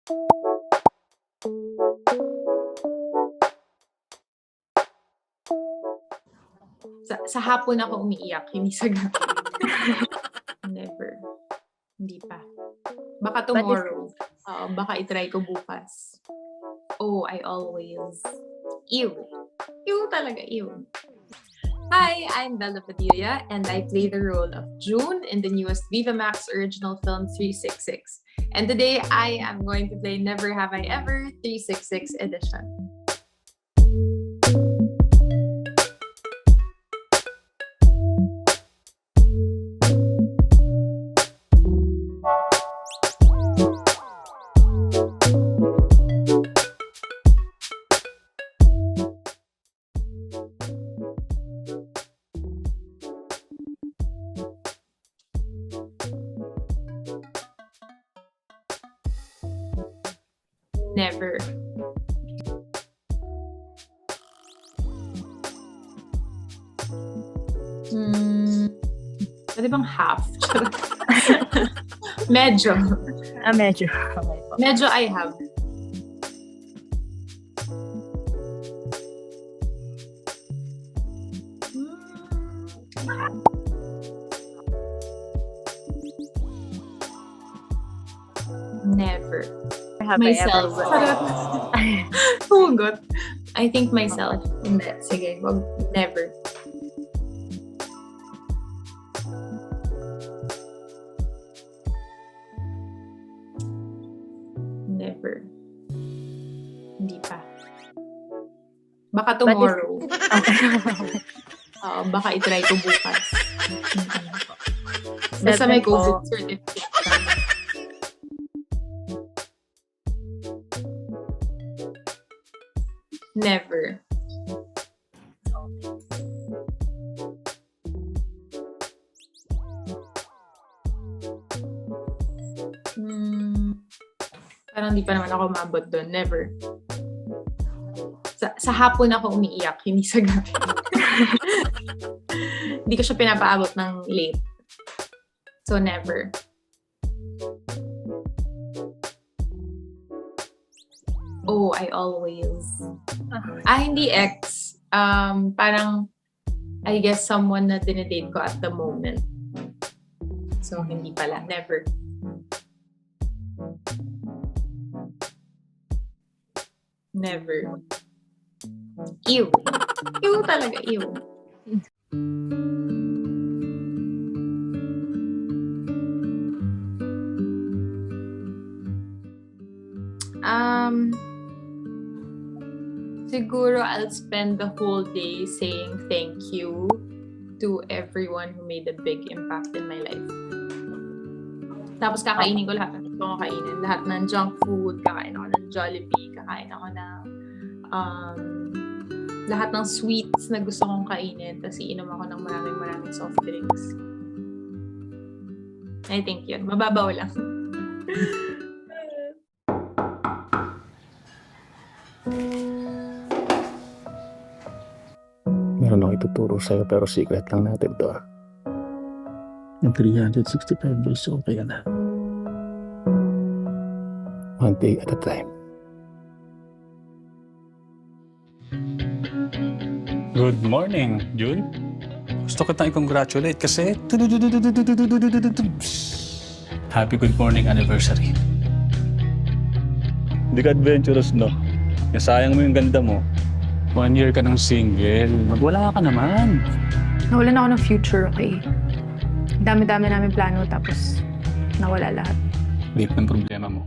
Sa hapon ako umiiyak, hindi sa gabi. Never. Hindi pa. Baka But if tomorrow. Baka i-try ko bukas. Oh, I always. Ew. Ew talaga, ew. Hi, I'm Bella Padilla, and I play the role of June in the newest Viva Max original film 366. And today, I am going to play Never Have I Ever 366 edition. Never. Pwede bang half? Medyo. medyo. Okay po. Medyo I have. Never. Have I Myself. ever... Hugot. I think myself. Hindi. Sige. Wag. Never. Never. Hindi pa. Baka tomorrow. Baka i-try ko bukas. Basta may COVID certificate. Never. Parang di pa naman ako umabot doon. Never. Sa hapon ako umiiyak, hindi sa gabi. Hindi ko siya pinapaabot ng late. So, never. Oh, I always. Hindi ex. Parang, I guess, someone na dinedate ko at the moment. So, hindi pala. Never. Never. Ew. Ew talaga, ew. Siguro I'll spend the whole day saying thank you to everyone who made a big impact in my life. Tapos kakainin ko lahat ng gusto kong kainin. Lahat ng junk food, kakain ako ng Jollibee, kakain ako ng lahat ng sweets na gusto kong kainin. Tapos iinom ako ng maraming soft drinks. I think yun. Mababaw lang. Meron ako ituturo sa'yo pero secret lang natin to. Yung 365 days, okay ka na. One day at a time. Good morning, June. Gusto kitang i-congratulate kasi happy good morning anniversary. Hindi ka adventurous, no? Nasayang mo yung ganda mo. 1 year ka ng single. Magwala ka naman. Nawalan ako ng future, okay? Dami-dami namin plano, tapos nawala lahat. Deep ng problema mo.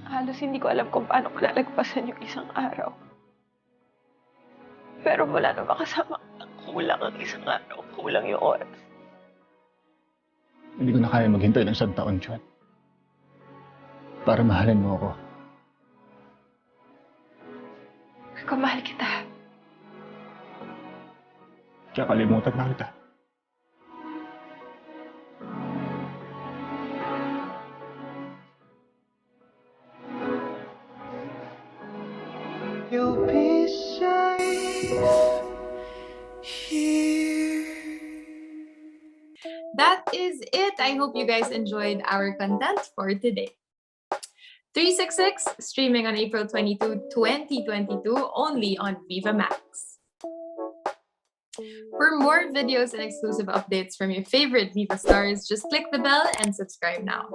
Halos hindi ko alam kung paano ko lalagpasan yung isang araw. Pero wala na makasama. Kulang ang isang araw. Kulang yung oras. Hindi ko na kaya maghintay ng 100 taon, Juan. Para mahalin mo ako. Kung mahal kita. Kaya kalimutan na kita. You'll be safe here. That is it. I hope you guys enjoyed our content for today. 366, streaming on April 22, 2022, only on Viva Max. For more videos and exclusive updates from your favorite Viva stars, just click the bell and subscribe now.